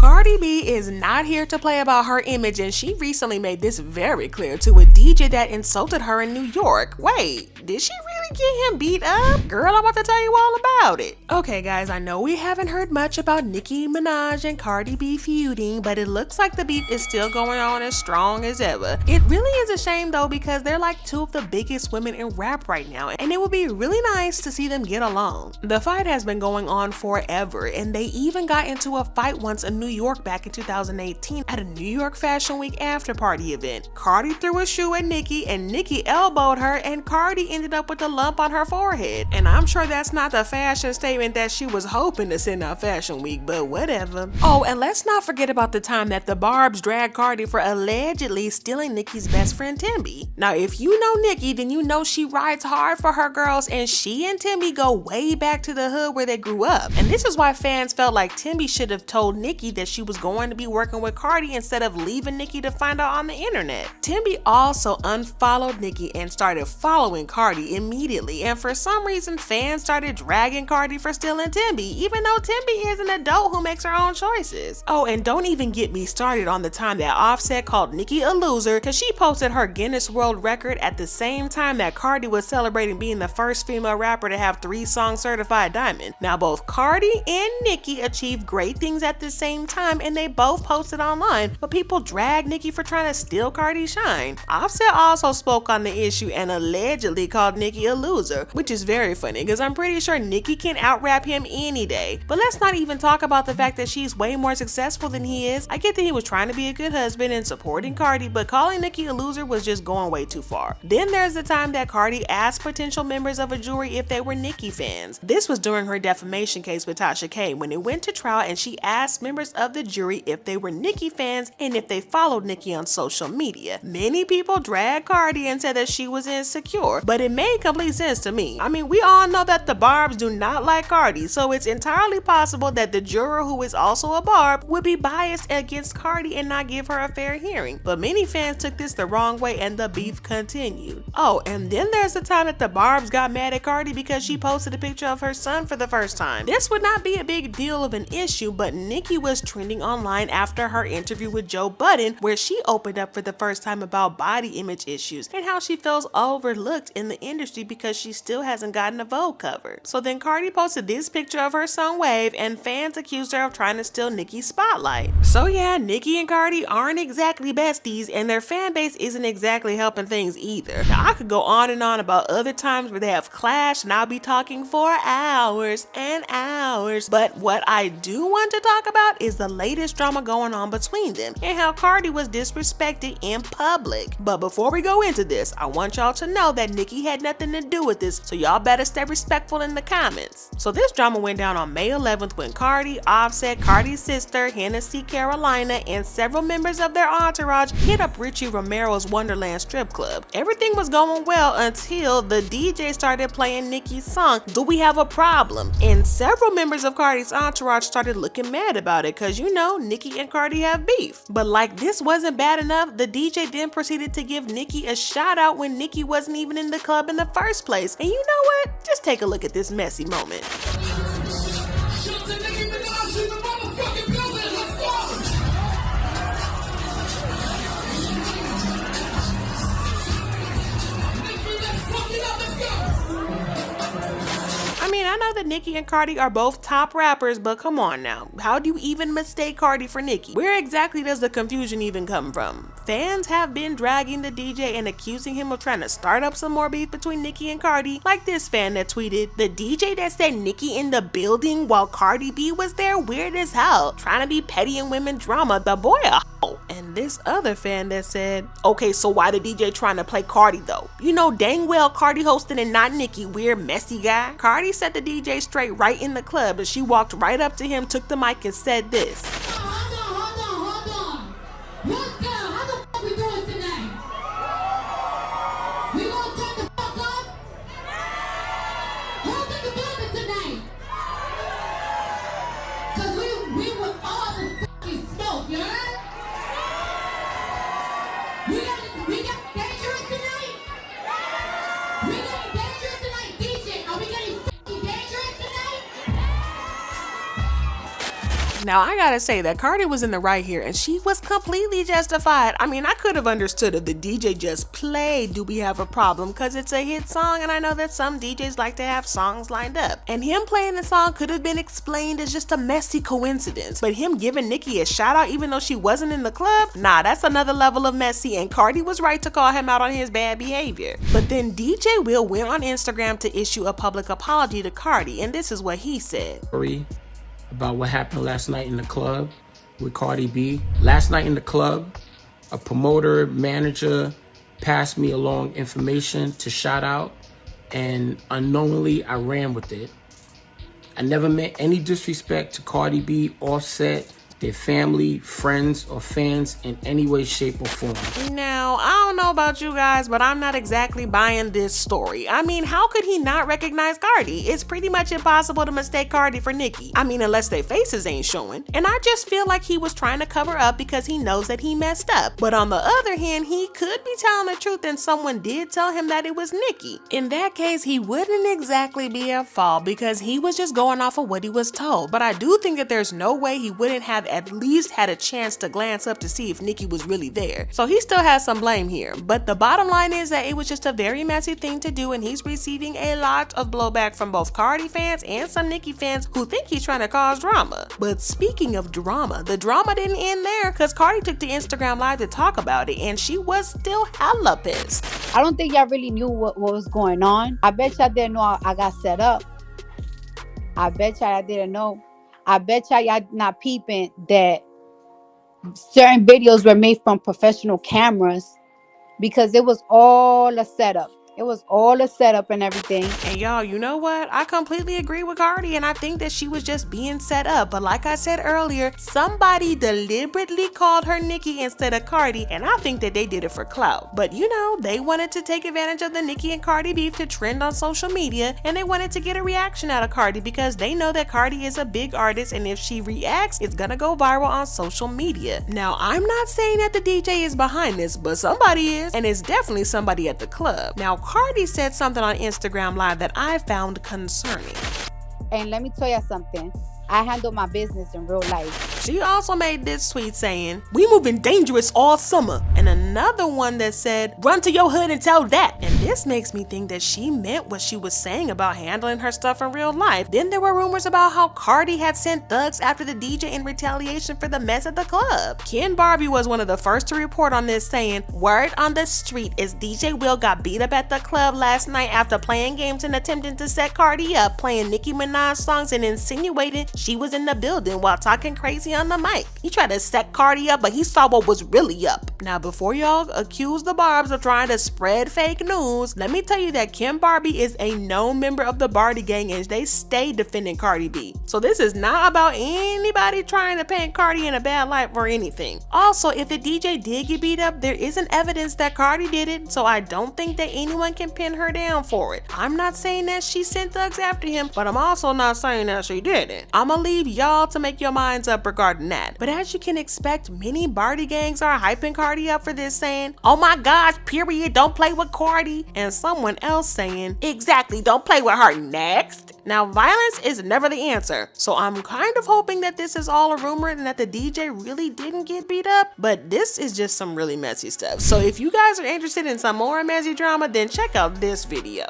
Cardi B is not here to play about her image, and she recently made this very clear to a DJ that insulted her in New York. Wait, did she really get him beat up? Girl, I'm about to tell you all about it. Okay guys, I know we haven't heard much about Nicki Minaj and Cardi B feuding, but it looks like the beef is still going on as strong as ever. It really is a shame though, because they're like two of the biggest women in rap right now, and it would be really nice to see them get along. The fight has been going on forever, and they even got into a fight once in New York back in 2018 at a New York Fashion Week after party event. Cardi threw a shoe at Nicki, and Nicki elbowed her, and Cardi ended up with a lump on her forehead. And I'm sure that's not the fashion statement that she was hoping to send out Fashion Week, but whatever. Oh, and let's not forget about the time that the Barbs dragged Cardi for allegedly stealing Nicki's best friend Timby. Now, if you know Nicki, then you know she rides hard for her girls, and she and Timby go way back to the hood where they grew up. And this is why fans felt like Timby should have told Nicki that she was going to be working with Cardi instead of leaving Nicki to find out on the internet. Timby also unfollowed Nicki and started following Cardi immediately, and for some reason fans started dragging Cardi for stealing Timby, even though Timby is an adult who makes her own choices. Oh, and don't even get me started on the time that Offset called Nicki a loser because she posted her Guinness World Record at the same time that Cardi was celebrating being the first female rapper to have 3 songs certified diamond. Now both Cardi and Nicki achieved great things at the same time, and they both posted online, but people dragged Nicki for trying to steal Cardi's shine. Offset also spoke on the issue and allegedly called Nicki a loser, which is very funny because I'm pretty sure Nicki can out-rap him any day. But let's not even talk about the fact that she's way more successful than he is. I get that he was trying to be a good husband and supporting Cardi, but calling Nicki a loser was just going way too far. Then there's the time that Cardi asked potential members of a jury if they were Nicki fans. This was during her defamation case with Tasha K when it went to trial, and she asked members of the jury if they were Nicki fans and if they followed Nicki on social media. Many people dragged Cardi and said that she was insecure, but it made complete sense to me. I mean, we all know that the Barbs do not like Cardi, so it's entirely possible that the juror, who is also a Barb, would be biased against Cardi and not give her a fair hearing. But many fans took this the wrong way and the beef continued. Oh, and then there's the time that the Barbs got mad at Cardi because she posted a picture of her son for the first time. This would not be a big deal of an issue, but Nicki was trending online after her interview with Joe Budden, where she opened up for the first time about body image issues and how she feels overlooked in the industry because she still hasn't gotten a Vogue cover. So then Cardi posted this picture of her son Wave, and fans accused her of trying to steal Nicki's spotlight. So yeah, Nicki and Cardi aren't exactly besties, and their fan base isn't exactly helping things either. Now I could go on and on about other times where they have clashed, and I'll be talking for hours and hours, but what I do want to talk about is the latest drama going on between them and how Cardi was disrespected in public. But before we go into this, I want y'all to know that Nicki had nothing to do with this, so y'all better stay respectful in the comments. So this drama went down on May 11th when Cardi, Offset, Cardi's sister, Hennessy Carolina, and several members of their entourage hit up Richie Romero's Wonderland strip club. Everything was going well until the DJ started playing Nicki's song, Do We Have a Problem? And several members of Cardi's entourage started looking mad about it because, you know, Nicki and Cardi have beef. But like this wasn't bad enough, the DJ then proceeded to give Nicki a shout out when Nicki wasn't even in the club in the first place. And you know what? Just take a look at this messy moment. I mean, I know that Nicki and Cardi are both top rappers, but come on now. How do you even mistake Cardi for Nicki? Where exactly does the confusion even come from? Fans have been dragging the DJ and accusing him of trying to start up some more beef between Nicki and Cardi, like this fan that tweeted, "The DJ that said Nicki in the building while Cardi B was there? Weird as hell. Trying to be petty in women drama. The boy a hoe." And this other fan that said, "Okay, so why the DJ trying to play Cardi though? You know dang well Cardi hosting and not Nicki, weird messy guy." Cardi set the DJ straight right in the club, and she walked right up to him, took the mic, and said this. Hold on. What's good? How the fuck we doing today? We gonna turn the fuck up? Who's in the building tonight? Cause we with all the fucking smoke, you heard? We got dangerous tonight? We getting dangerous tonight, DJ? Are we getting fucking dangerous tonight? Now, I gotta say that Cardi was in the right here, and she was completely justified. I mean, I could have understood if the DJ just played Do We Have a Problem, because it's a hit song, and I know that some DJs like to have songs lined up. And him playing the song could have been explained as just a messy coincidence. But him giving Nicki a shout out even though she wasn't in the club, nah, that's another level of messy, and Cardi was right to call him out on his bad behavior. But then DJ Will went on Instagram to issue a public apology to Cardi, and this is what he said. About what happened last night in the club with Cardi B. Last night in the club, a promoter, manager passed me along information to shout out, and unknowingly I ran with it. I never meant any disrespect to Cardi B, Offset, their family, friends, or fans in any way, shape, or form. Now, I don't know about you guys, but I'm not exactly buying this story. I mean, how could he not recognize Cardi? It's pretty much impossible to mistake Cardi for Nicki. I mean, unless their faces ain't showing. And I just feel like he was trying to cover up because he knows that he messed up. But on the other hand, he could be telling the truth and someone did tell him that it was Nicki. In that case, he wouldn't exactly be at fault because he was just going off of what he was told. But I do think that there's no way he wouldn't have at least had a chance to glance up to see if Nicki was really there. So he still has some blame here. But the bottom line is that it was just a very messy thing to do, and he's receiving a lot of blowback from both Cardi fans and some Nicki fans who think he's trying to cause drama. But speaking of drama, the drama didn't end there because Cardi took to Instagram Live to talk about it, and she was still hella pissed. I don't think y'all really knew what was going on. I bet y'all didn't know I got set up. I bet y'all didn't know. I bet y'all not peeping that certain videos were made from professional cameras because it was all a setup. It was all a setup and everything. And y'all, you know what? I completely agree with Cardi, and I think that she was just being set up. But like I said earlier, somebody deliberately called her Nicki instead of Cardi, and I think that they did it for clout. But you know, they wanted to take advantage of the Nicki and Cardi beef to trend on social media, and they wanted to get a reaction out of Cardi because they know that Cardi is a big artist, and if she reacts, it's gonna go viral on social media. Now, I'm not saying that the DJ is behind this, but somebody is, and it's definitely somebody at the club. Now, Cardi said something on Instagram Live that I found concerning. And let me tell you something. I handle my business in real life. She also made this tweet saying, "We moving dangerous all summer." And another one that said, "Run to your hood and tell that." And this makes me think that she meant what she was saying about handling her stuff in real life. Then there were rumors about how Cardi had sent thugs after the DJ in retaliation for the mess at the club. Ken Barbie was one of the first to report on this, saying, "Word on the street is DJ Will got beat up at the club last night after playing games and attempting to set Cardi up, playing Nicki Minaj songs and insinuating she was in the building while talking crazy on the mic. He tried to set Cardi up, but he saw what was really up." Now, before y'all accuse the Barbs of trying to spread fake news, let me tell you that Kim Barbie is a known member of the Barty gang, and they stay defending Cardi B. So this is not about anybody trying to paint Cardi in a bad light or anything. Also, if the DJ did get beat up, there isn't evidence that Cardi did it, so I don't think that anyone can pin her down for it. I'm not saying that she sent thugs after him, but I'm also not saying that she didn't. I'ma leave y'all to make your minds up regarding that. But as you can expect, many Barty gangs are hyping Cardi up for this, saying, "Oh my gosh, period, don't play with Cardi." And someone else saying, "Exactly, don't play with her next." Now, violence is never the answer, so I'm kind of hoping that this is all a rumor and that the DJ really didn't get beat up, but this is just some really messy stuff. So if you guys are interested in some more messy drama, then check out this video.